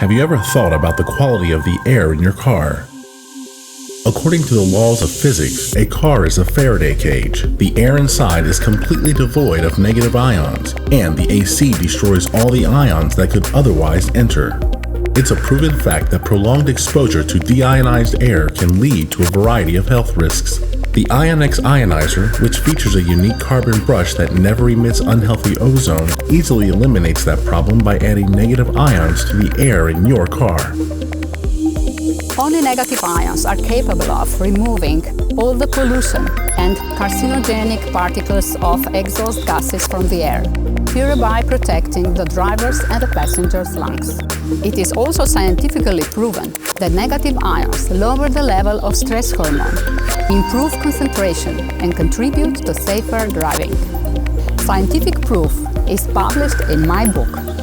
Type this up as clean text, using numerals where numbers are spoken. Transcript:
Have you ever thought about the quality of the air in your car? According to the laws of physics, a car is a Faraday cage. The air inside is completely devoid of negative ions, and the AC destroys all the ions that could otherwise enter. It's a proven fact that prolonged exposure to deionized air can lead to a variety of health risks. The IONEX ionizer, which features a unique carbon brush that never emits unhealthy ozone, easily eliminates that problem by adding negative ions to the air in your car. Only negative ions are capable of removing all the pollution and carcinogenic particles of exhaust gases from the air, hereby protecting the driver's and the passenger's lungs. It is also scientifically proven that negative ions lower the level of stress hormone, improve concentration, and contribute to safer driving. Scientific proof is published in my book.